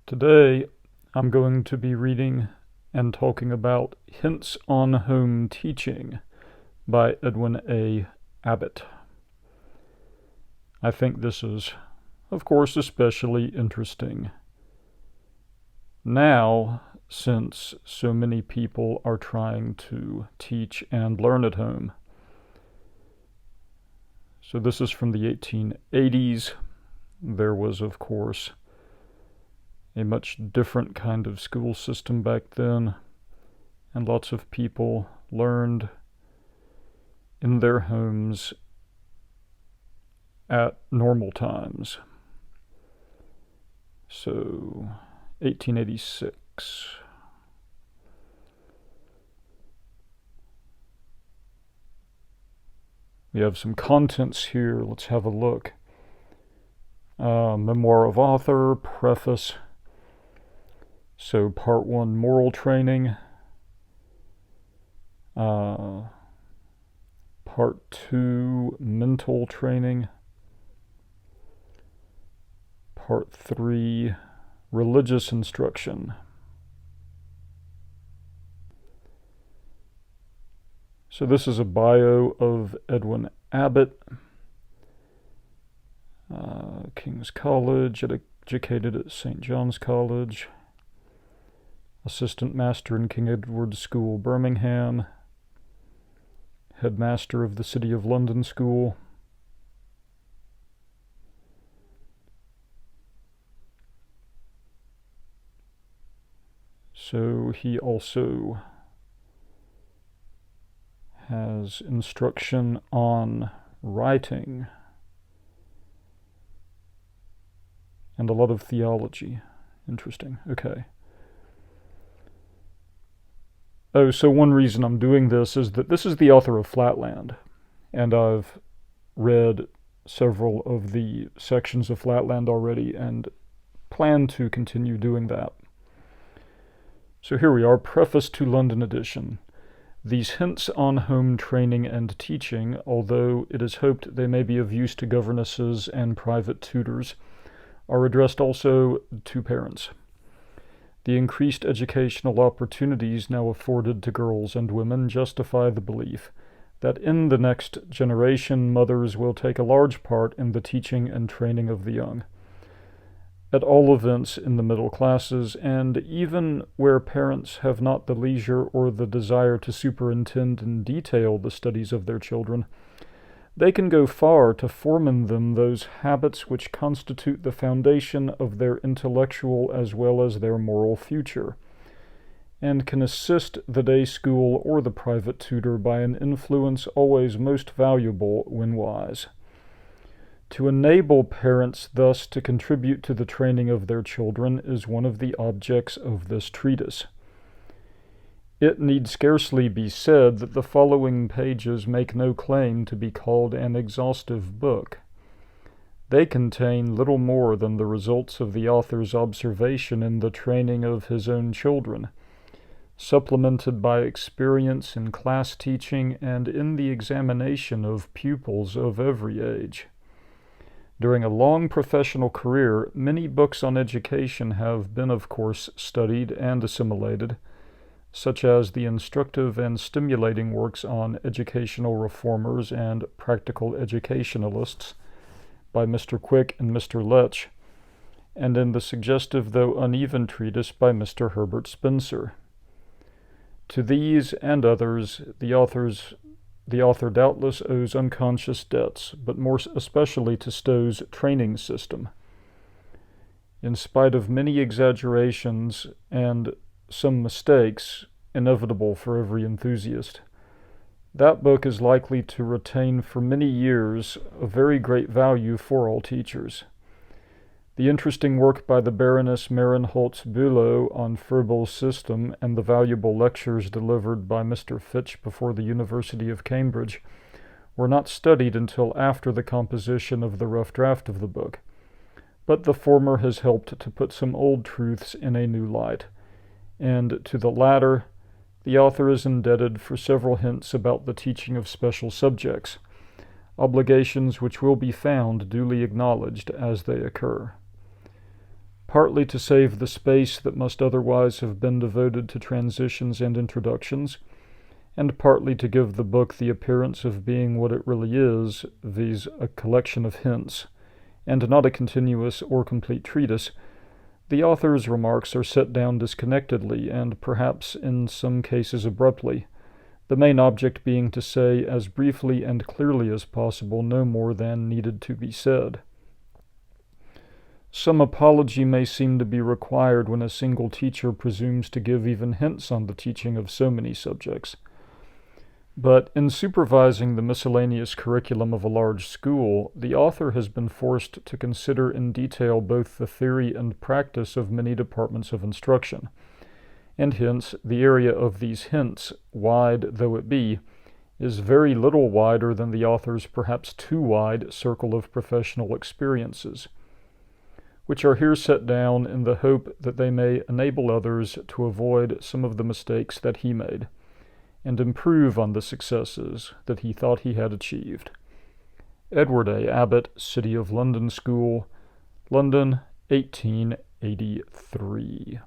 Today, I'm going to be reading and talking about Hints on Home Teaching by Edwin A. Abbott. I think this is, of course, especially interesting now, since so many people are trying to teach and learn at home. So this is from the 1880s. There was, of course, a much different kind of school system back then, and lots of people learned in their homes at normal times. So, 1886. We have some contents here. Let's have a look. Memoir of Author, Preface. So part 1, moral training. Part 2, mental training. Part 3, religious instruction. So this is a bio of Edwin Abbott. King's College, educated at St. John's College. Assistant Master in King Edward's School, Birmingham. Headmaster of the City of London School. So he also has instruction on writing and a lot of theology. Interesting. Okay. Oh, so one reason I'm doing this is that this is the author of Flatland, and I've read several of the sections of Flatland already and plan to continue doing that. So here we are, Preface to London edition. These hints on home training and teaching, although it is hoped they may be of use to governesses and private tutors, are addressed also to parents. The increased educational opportunities now afforded to girls and women justify the belief that in the next generation mothers will take a large part in the teaching and training of the young. At all events in the middle classes, and even where parents have not the leisure or the desire to superintend in detail the studies of their children, they can go far to form in them those habits which constitute the foundation of their intellectual as well as their moral future, and can assist the day school or the private tutor by an influence always most valuable when wise. To enable parents thus to contribute to the training of their children is one of the objects of this treatise. It need scarcely be said that the following pages make no claim to be called an exhaustive book. They contain little more than the results of the author's observation in the training of his own children, supplemented by experience in class teaching and in the examination of pupils of every age. During a long professional career, many books on education have been, of course, studied and assimilated, such as the instructive and stimulating works on educational reformers and practical educationalists by Mr. Quick and Mr. Letch, and in the suggestive though uneven treatise by Mr. Herbert Spencer. To these and others, the author doubtless owes unconscious debts, but more especially to Stowe's training system. In spite of many exaggerations and some mistakes, inevitable for every enthusiast, that book is likely to retain for many years a very great value for all teachers. The interesting work by the Baroness Marinholtz-Bülow on Froebel's system and the valuable lectures delivered by Mr. Fitch before the University of Cambridge were not studied until after the composition of the rough draft of the book, but the former has helped to put some old truths in a new light, and to the latter the author is indebted for several hints about the teaching of special subjects, obligations which will be found duly acknowledged as they occur. partly to save the space that must otherwise have been devoted to transitions and introductions, and partly to give the book the appearance of being what it really is, viz. A collection of hints, and not a continuous or complete treatise, the author's remarks are set down disconnectedly and perhaps in some cases abruptly, the main object being to say as briefly and clearly as possible no more than needed to be said. Some apology may seem to be required when a single teacher presumes to give even hints on the teaching of so many subjects. But in supervising the miscellaneous curriculum of a large school, the author has been forced to consider in detail both the theory and practice of many departments of instruction, and hence the area of these hints, wide though it be, is very little wider than the author's perhaps too wide circle of professional experiences, which are here set down in the hope that they may enable others to avoid some of the mistakes that he made, and improve on the successes that he thought he had achieved. Edward A. Abbott, City of London School, London, 1883.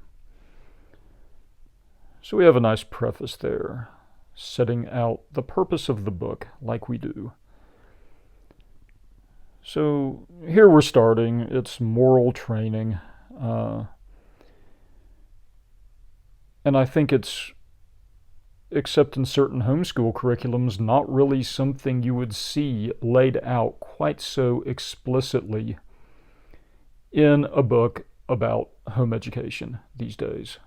So we have a nice preface there, setting out the purpose of the book like we do. So here we're starting. It's moral training. And I think it's, except in certain homeschool curriculums, not really something you would see laid out quite so explicitly in a book about home education these days.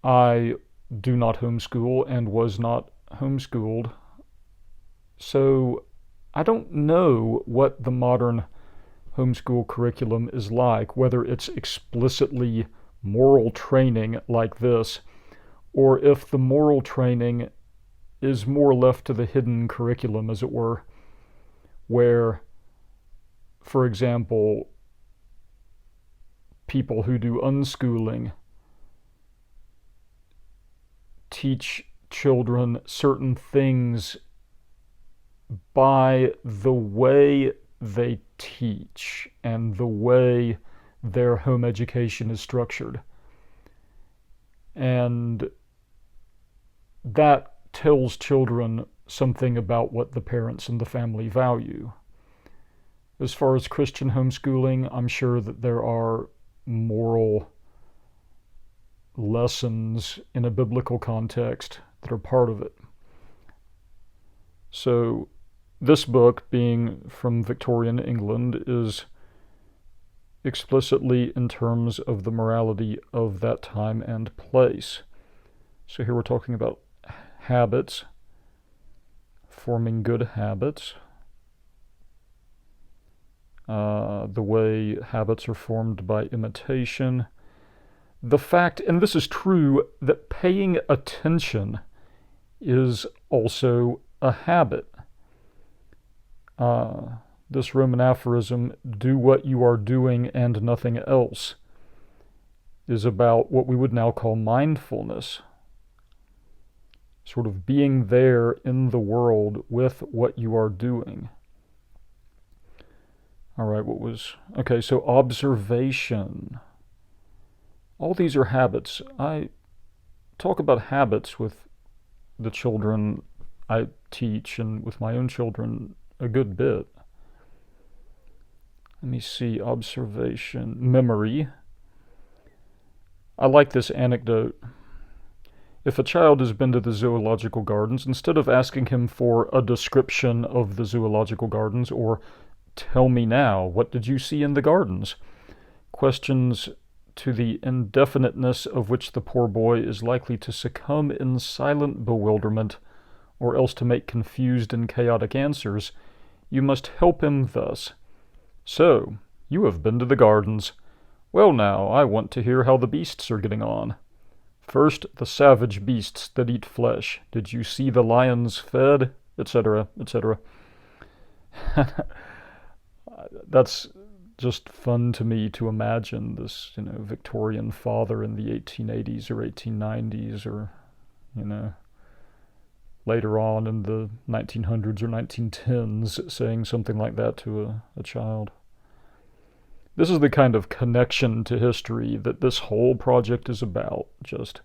I do not homeschool and was not homeschooled, so I don't know what the modern homeschool curriculum is like, whether it's explicitly moral training like this, or if the moral training is more left to the hidden curriculum, as it were, where, for example, people who do unschooling teach children certain things by the way they teach and the way their home education is structured. And that tells children something about what the parents and the family value. As far as Christian homeschooling, I'm sure that there are moral lessons in a biblical context that are part of it. So this book, being from Victorian England, is explicitly in terms of the morality of that time and place. So here we're talking about habits, forming good habits, the way habits are formed by imitation, the fact, and this is true, that paying attention is also a habit. This Roman aphorism, "do what you are doing and nothing else," is about what we would now call mindfulness. Sort of being there in the world with what you are doing. All right, so observation. All these are habits. I talk about habits with the children I teach and with my own children a good bit. Let me see, observation, memory. I like this anecdote. If a child has been to the zoological gardens, instead of asking him for a description of the zoological gardens or "tell me now, what did you see in the gardens?" questions to the indefiniteness of which the poor boy is likely to succumb in silent bewilderment, or else to make confused and chaotic answers, you must help him thus. "So, you have been to the gardens. Well now, I want to hear how the beasts are getting on. First, the savage beasts that eat flesh. Did you see the lions fed?" etc., etc. That's just fun to me to imagine this, Victorian father in the 1880s or 1890s or, later on in the 1900s or 1910s saying something like that to a child. This is the kind of connection to history that this whole project is about. Just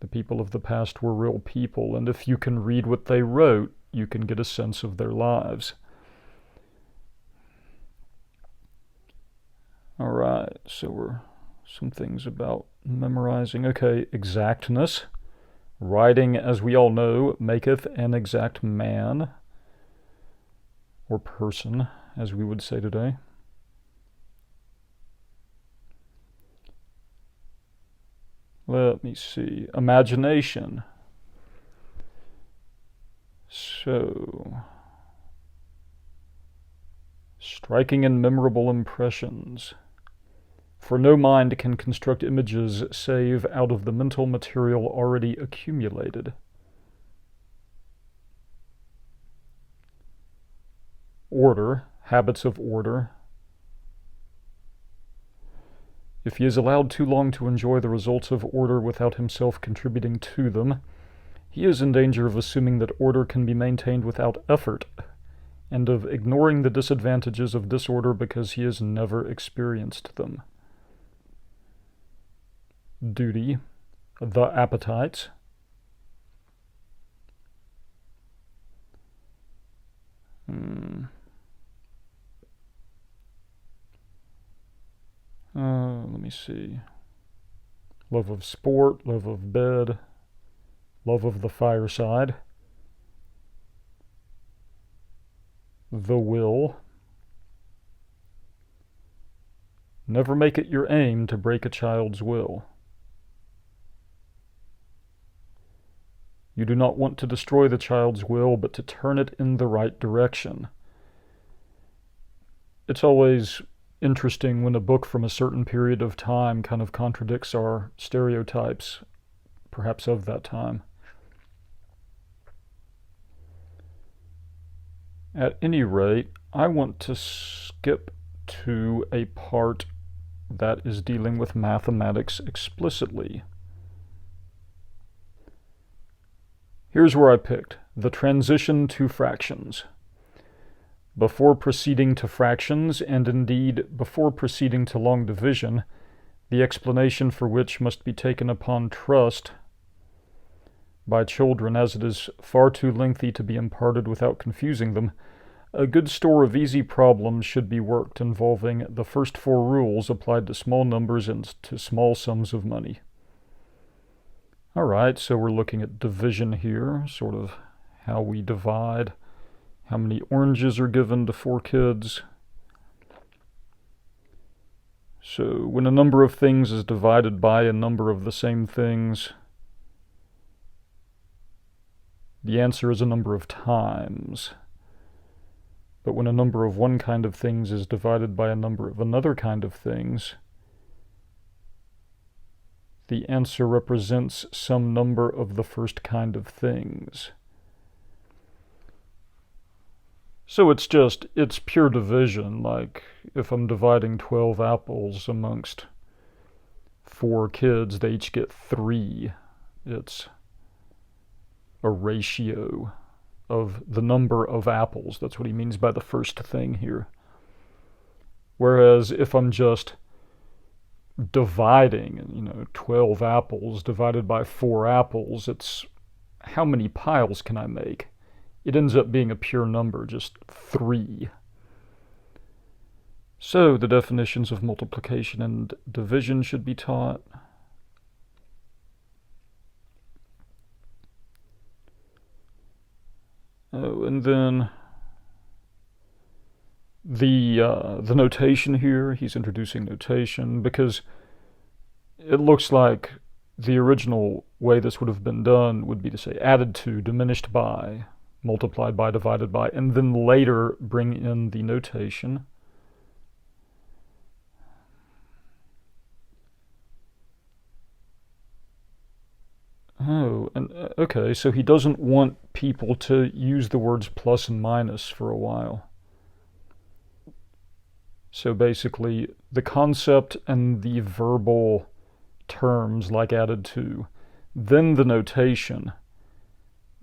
the people of the past were real people, and if you can read what they wrote, you can get a sense of their lives. All right, so some things about memorizing. Okay, exactness. Writing, as we all know, maketh an exact man, or person, as we would say today. Let me see. Imagination. So, striking and memorable impressions. For no mind can construct images save out of the mental material already accumulated. Order, habits of order. If he is allowed too long to enjoy the results of order without himself contributing to them, he is in danger of assuming that order can be maintained without effort, and of ignoring the disadvantages of disorder because he has never experienced them. Duty, the appetites. Let me see. Love of sport, love of bed, love of the fireside. The will. Never make it your aim to break a child's will. You do not want to destroy the child's will, but to turn it in the right direction. It's always interesting when a book from a certain period of time kind of contradicts our stereotypes, perhaps of that time. At any rate, I want to skip to a part that is dealing with mathematics explicitly. Here's where I picked the transition to fractions. Before proceeding to fractions, and indeed before proceeding to long division, the explanation for which must be taken upon trust by children, as it is far too lengthy to be imparted without confusing them, a good store of easy problems should be worked involving the first 4 rules applied to small numbers and to small sums of money. All right, so we're looking at division here, sort of how we divide, how many oranges are given to 4 kids. So when a number of things is divided by a number of the same things, the answer is a number of times. But when a number of one kind of things is divided by a number of another kind of things, the answer represents some number of the first kind of things. So it's pure division, like if I'm dividing 12 apples amongst 4 kids, they each get 3. It's a ratio of the number of apples. That's what he means by the first thing here. Whereas if I'm just dividing, 12 apples divided by 4 apples, it's how many piles can I make? It ends up being a pure number, just 3. So the definitions of multiplication and division should be taught. Oh, and then the notation here, he's introducing notation because it looks like the original way this would have been done would be to say added to, diminished by, multiplied by, divided by, and then later bring in the notation. Oh, and okay, so he doesn't want people to use the words plus and minus for a while. So basically, the concept and the verbal terms like added to, then the notation,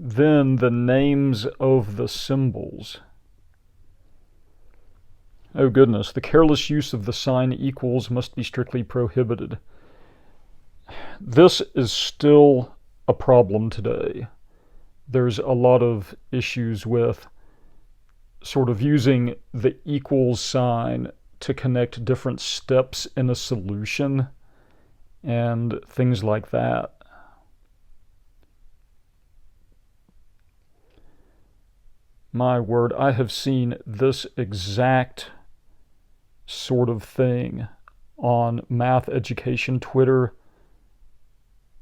then the names of the symbols. Oh goodness, the careless use of the sign equals must be strictly prohibited. This is still a problem today. There's a lot of issues with sort of using the equals sign to connect different steps in a solution and things like that. My word, I have seen this exact sort of thing on math education Twitter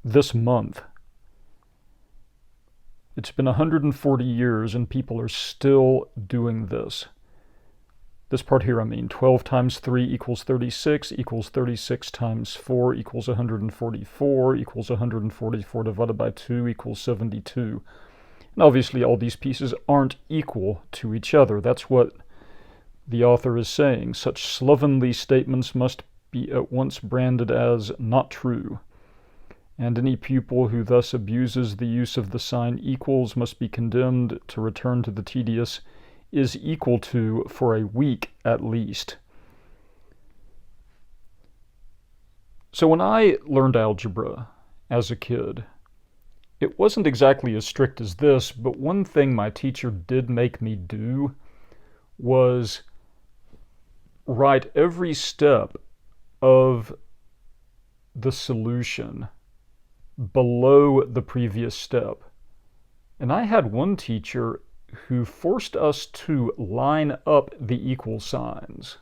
this month. It's been 140 years and people are still doing this. This part here, I mean, 12 times 3 equals 36, equals 36 times 4 equals 144, equals 144 divided by 2 equals 72. And obviously all these pieces aren't equal to each other. That's what the author is saying. Such slovenly statements must be at once branded as not true. And any pupil who thus abuses the use of the sign equals must be condemned to return to the tedious is equal to for a week at least. So when I learned algebra as a kid, it wasn't exactly as strict as this, but one thing my teacher did make me do was write every step of the solution below the previous step. And I had one teacher who forced us to line up the equal signs.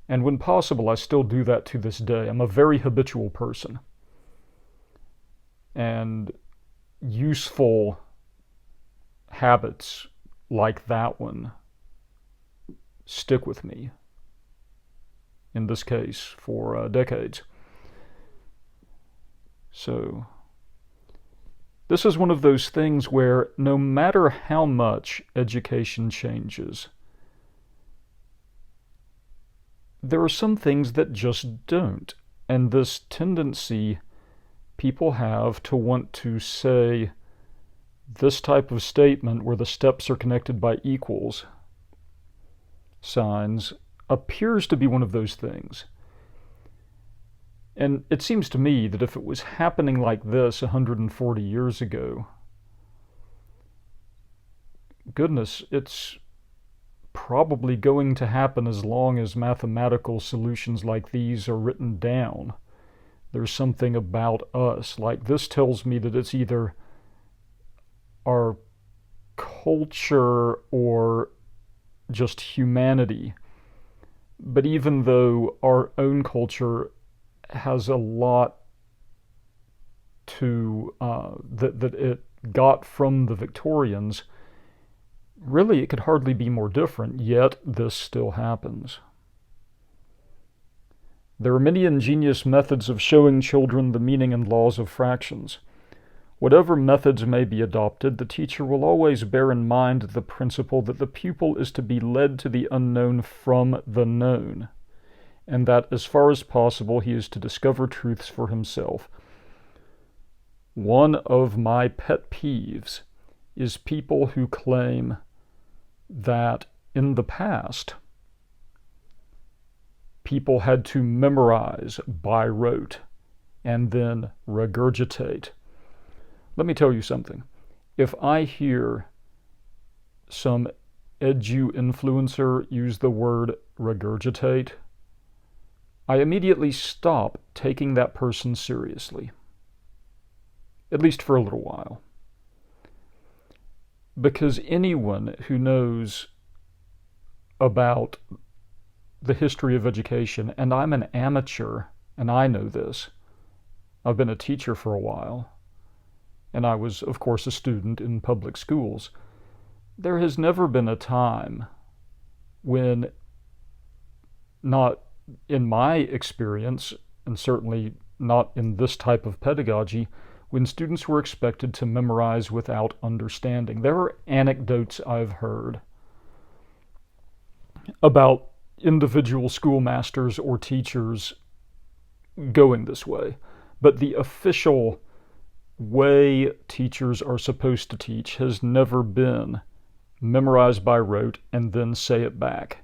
And when possible, I still do that to this day. I'm a very habitual person. And useful habits like that one stick with me, in this case, for decades. So, this is one of those things where no matter how much education changes, there are some things that just don't. And this tendency people have to want to say this type of statement where the steps are connected by equals signs appears to be one of those things. And it seems to me that if it was happening like this 140 years ago, goodness, it's probably going to happen as long as mathematical solutions like these are written down. There's something about us. Like this tells me that it's either our culture or just humanity. But even though our own culture has a lot to that it got from the Victorians, really it could hardly be more different, yet this still happens. There are many ingenious methods of showing children the meaning and laws of fractions. Whatever methods may be adopted, the teacher will always bear in mind the principle that the pupil is to be led to the unknown from the known, and that as far as possible he is to discover truths for himself. One of my pet peeves is people who claim that in the past people had to memorize by rote and then regurgitate. Let me tell you something. If I hear some edu-influencer use the word regurgitate, I immediately stop taking that person seriously, at least for a little while. Because anyone who knows about the history of education, and I'm an amateur, and I know this. I've been a teacher for a while, and I was, of course, a student in public schools. There has never been a time when, not in my experience, and certainly not in this type of pedagogy, when students were expected to memorize without understanding. There are anecdotes I've heard about individual schoolmasters or teachers going this way, but the official way teachers are supposed to teach has never been memorize by rote and then say it back.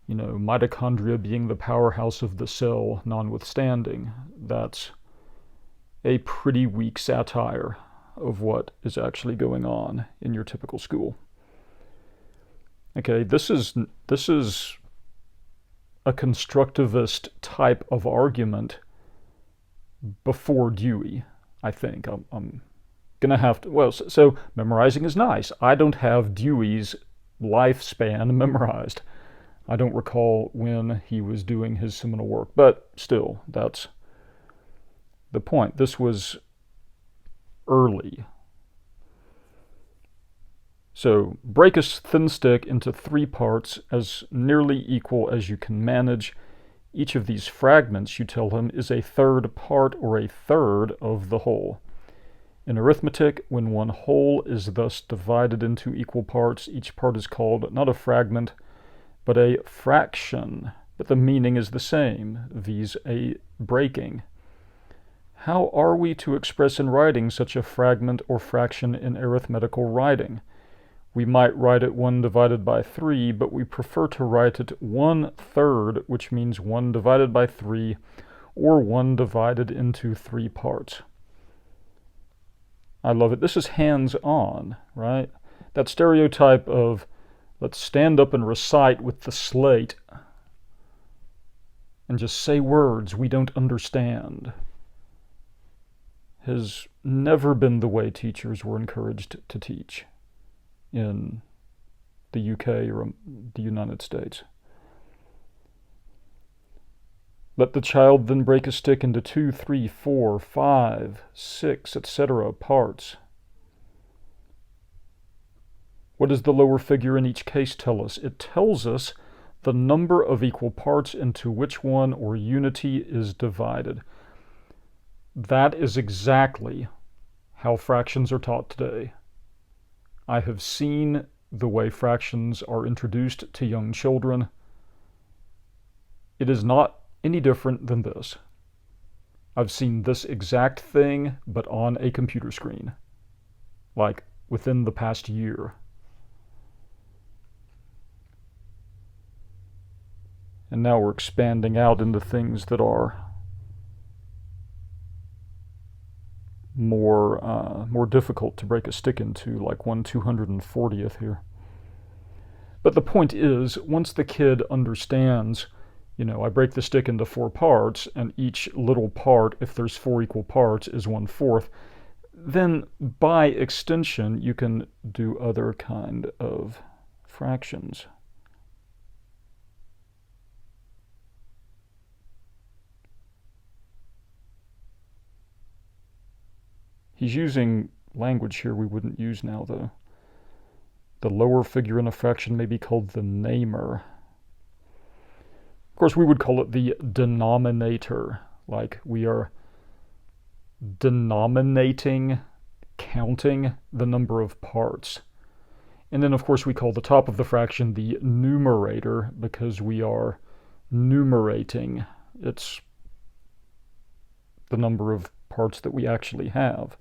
Mitochondria being the powerhouse of the cell notwithstanding, that's a pretty weak satire of what is actually going on in your typical school. Okay, this is a constructivist type of argument before Dewey, I think. I'm gonna have to, well, so memorizing is nice. I don't have Dewey's lifespan memorized. I don't recall when he was doing his seminal work, but still, that's the point. This was early. So, break a thin stick into 3 parts as nearly equal as you can manage. Each of these fragments, you tell him, is a third part or a third of the whole. In arithmetic, when one whole is thus divided into equal parts, each part is called not a fragment, but a fraction. But the meaning is the same, viz. A breaking. How are we to express in writing such a fragment or fraction in arithmetical writing? We might write it 1 divided by 3, but we prefer to write it 1/3, which means 1 divided by 3, or 1 divided into 3 parts. I love it. This is hands-on, right? That stereotype of let's stand up and recite with the slate and just say words we don't understand has never been the way teachers were encouraged to teach in the UK or the United States. Let the child then break a stick into 2, 3, 4, 5, 6, etc. parts. What does the lower figure in each case tell us? It tells us the number of equal parts into which one or unity is divided. That is exactly how fractions are taught today. I have seen the way fractions are introduced to young children. It is not any different than this. I've seen this exact thing, but on a computer screen, like within the past year. And now we're expanding out into things that are more difficult to break a stick into, like 1/240th here. But the point is, once the kid understands, I break the stick into 4 parts, and each little part, if there's 4 equal parts, is 1/4, then by extension, you can do other kind of fractions. He's using language here we wouldn't use now, though. The lower figure in a fraction may be called the namer. Of course, we would call it the denominator, like we are denominating, counting the number of parts. And then, of course, we call the top of the fraction the numerator because we are numerating. It's the number of parts that we actually have.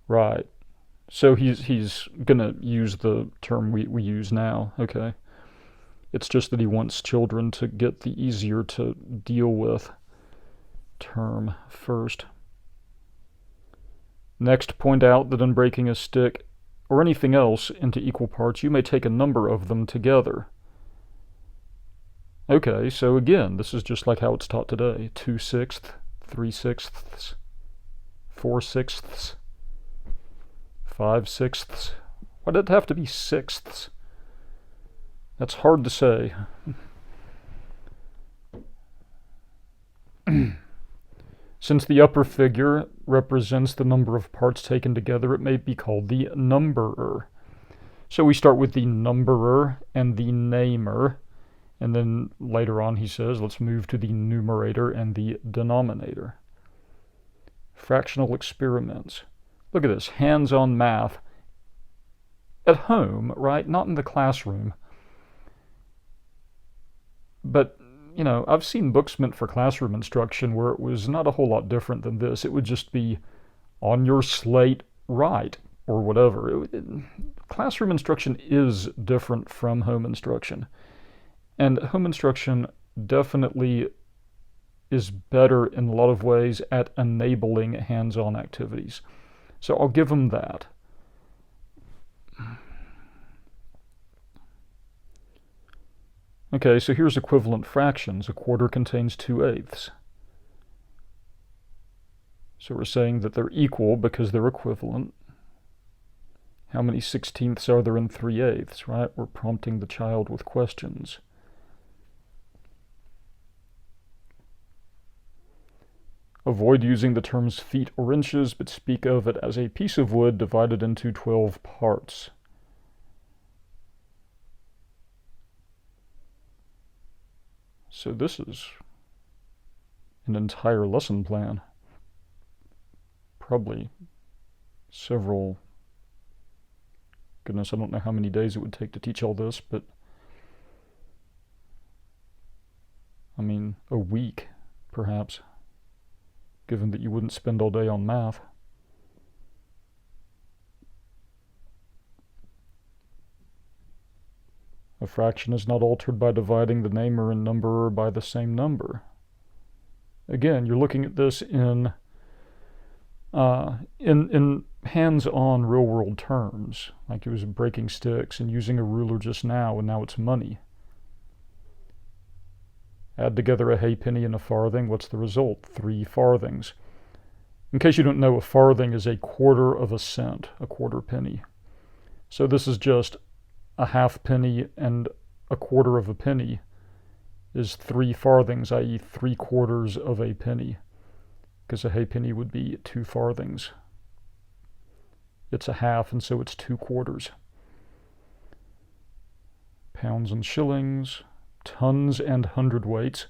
Right. So he's going to use the term we use now, okay? It's just that he wants children to get the easier to deal with term first. Next, point out that in breaking a stick or anything else into equal parts, you may take a number of them together. Okay, so again, this is just like how it's taught today. 2/6, 3/6, 4/6, 5/6. Why did it have to be sixths? That's hard to say. Since the upper figure represents the number of parts taken together, it may be called the numberer. So we start with the numberer and the namer, and then later on he says, let's move to the numerator and the denominator. Fractional experiments. Look at this, hands-on math at home, right? Not in the classroom. But, I've seen books meant for classroom instruction where it was not a whole lot different than this. It would just be on your slate, right? or whatever. Classroom instruction is different from home instruction. And home instruction definitely is better in a lot of ways at enabling hands-on activities. So I'll give them that. Okay, so here's equivalent fractions. A quarter contains 2/8. So we're saying that they're equal because they're equivalent. How many 16ths are there in 3/8, right? We're prompting the child with questions. Avoid using the terms feet or inches, but speak of it as a piece of wood divided into 12 parts. So this is an entire lesson plan. Probably several, goodness, I don't know how many days it would take to teach all this, but I mean, a week, perhaps, given that you wouldn't spend all day on math. A fraction is not altered by dividing the namer and numberer by the same number. Again, you're looking at this in hands-on real-world terms, like it was breaking sticks and using a ruler just now, and now it's money. Add together a halfpenny and a farthing. What's the result? 3 farthings. In case you don't know, a farthing is a quarter of a cent, a quarter penny. So this is just a halfpenny, and a quarter of a penny is 3 farthings, i.e. 3/4 of a penny, because a halfpenny would be 2 farthings. It's a half, and so it's 2/4. Pounds and shillings, tons and hundredweights,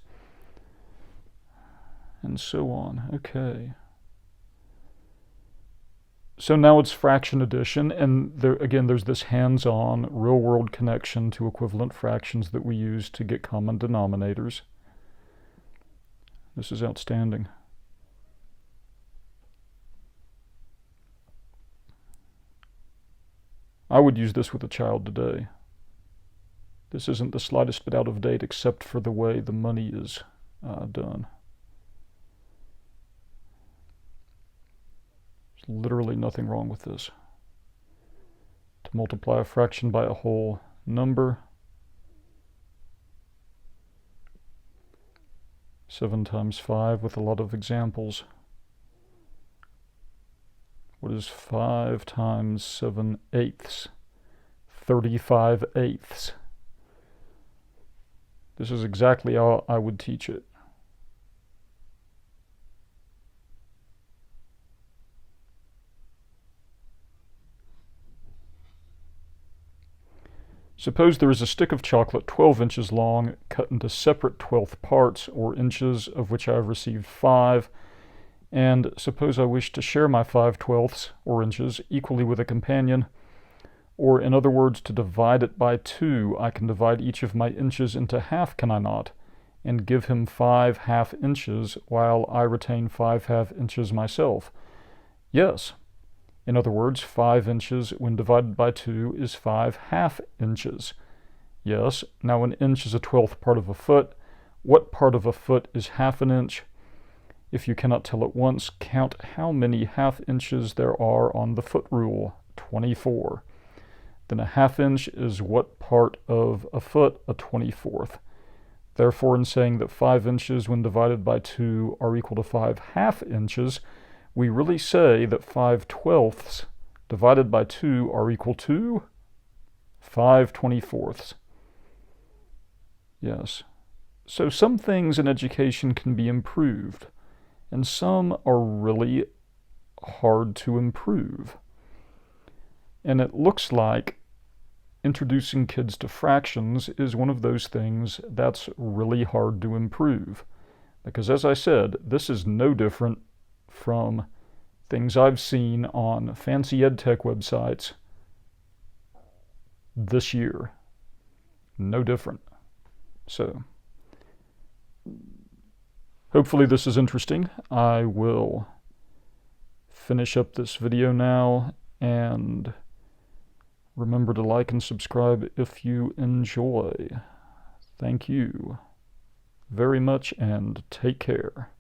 and so on. Okay. So now it's fraction addition, and there, again, there's this hands-on, real-world connection to equivalent fractions that we use to get common denominators. This is outstanding. I would use this with a child today. This isn't the slightest bit out of date except for the way the money is done. There's literally nothing wrong with this. To multiply a fraction by a whole number. 7 times 5 with a lot of examples. What is 5 times 7/8? 35/8. This is exactly how I would teach it. Suppose there is a stick of chocolate 12 inches long, cut into separate 12th parts, or inches, of which I have received 5, and suppose I wish to share my 5/12ths, or inches, equally with a companion, or in other words, to divide it by 2. I can divide each of my inches into half, can I not, and give him 5 half inches, while I retain 5 half inches myself? Yes. In other words, 5 inches when divided by 2 is 5 half inches. Yes, now an inch is a 12th part of a foot. What part of a foot is half an inch? If you cannot tell at once, count how many half inches there are on the foot rule, 24. Then a half inch is what part of a foot? A 24th. Therefore, in saying that 5 inches when divided by 2 are equal to 5 half inches, we really say that 5/12ths divided by 2 are equal to 5/24ths. Yes. So some things in education can be improved, and some are really hard to improve. And it looks like introducing kids to fractions is one of those things that's really hard to improve. Because as I said, this is no different from things I've seen on fancy edtech websites this year. No different. So, hopefully this is interesting. I will finish up this video now And remember to like and subscribe if you enjoy. Thank you very much, and take care.